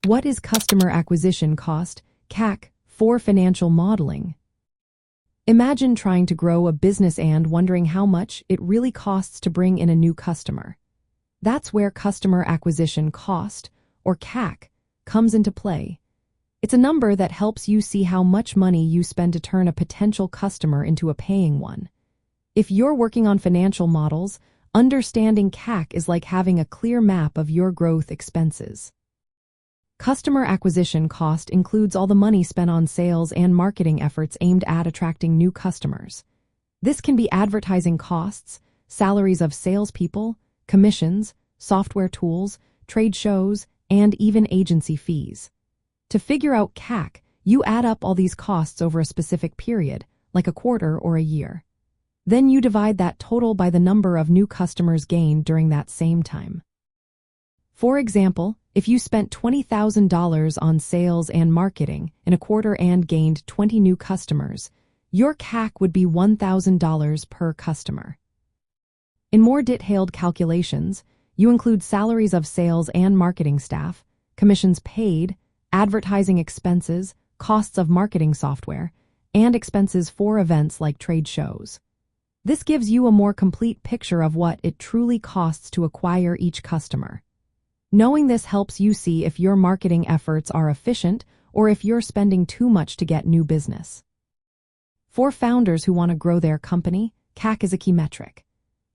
What is customer acquisition cost, CAC, for financial modeling? Imagine trying to grow a business and wondering how much it really costs to bring in a new customer. That's where customer acquisition cost, or CAC, comes into play. It's a number that helps you see how much money you spend to turn a potential customer into a paying one. If you're working on financial models, understanding CAC is like having a clear map of your growth expenses. Customer acquisition cost includes all the money spent on sales and marketing efforts aimed at attracting new customers. This can be advertising costs, salaries of salespeople, commissions, software tools, trade shows, and even agency fees. To figure out CAC, you add up all these costs over a specific period, like a quarter or a year. Then you divide that total by the number of new customers gained during that same time. For example, if you spent $20,000 on sales and marketing in a quarter and gained 20 new customers, your CAC would be $1,000 per customer. In more detailed calculations, you include salaries of sales and marketing staff, commissions paid, advertising expenses, costs of marketing software, and expenses for events like trade shows. This gives you a more complete picture of what it truly costs to acquire each customer. Knowing this helps you see if your marketing efforts are efficient or if you're spending too much to get new business. For founders who want to grow their company, CAC is a key metric.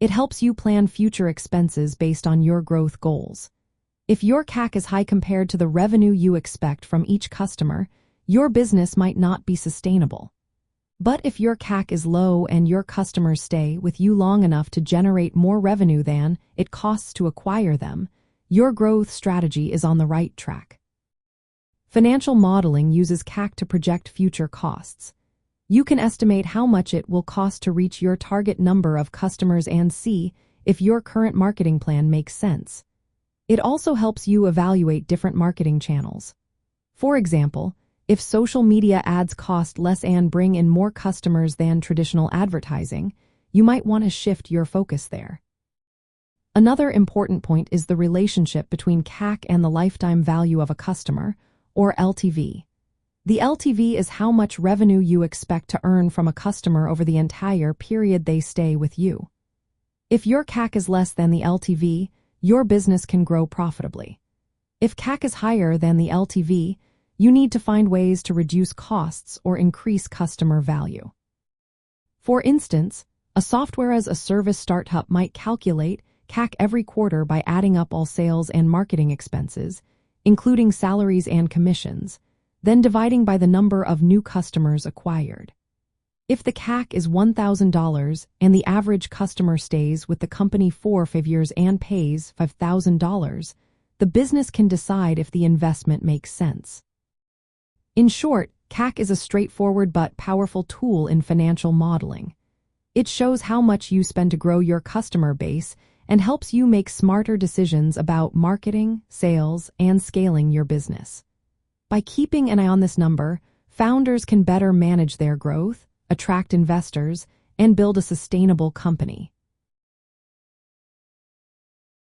It helps you plan future expenses based on your growth goals. If your CAC is high compared to the revenue you expect from each customer, your business might not be sustainable. But if your CAC is low and your customers stay with you long enough to generate more revenue than it costs to acquire them, your growth strategy is on the right track. Financial modeling uses CAC to project future costs. You can estimate how much it will cost to reach your target number of customers and see if your current marketing plan makes sense. It also helps you evaluate different marketing channels. For example, if social media ads cost less and bring in more customers than traditional advertising, you might want to shift your focus there. Another important point is the relationship between CAC and the lifetime value of a customer, or LTV. The LTV is how much revenue you expect to earn from a customer over the entire period they stay with you. If your CAC is less than the LTV, your business can grow profitably. If CAC is higher than the LTV, you need to find ways to reduce costs or increase customer value. For instance, a software-as-a-service startup might calculate CAC every quarter by adding up all sales and marketing expenses, including salaries and commissions, then dividing by the number of new customers acquired. If the CAC is $1,000 and the average customer stays with the company 5 years and pays $5,000, the business can decide if the investment makes sense. In short, CAC is a straightforward but powerful tool in financial modeling. It shows how much you spend to grow your customer base and helps you make smarter decisions about marketing, sales, and scaling your business. By keeping an eye on this number, founders can better manage their growth, attract investors, and build a sustainable company.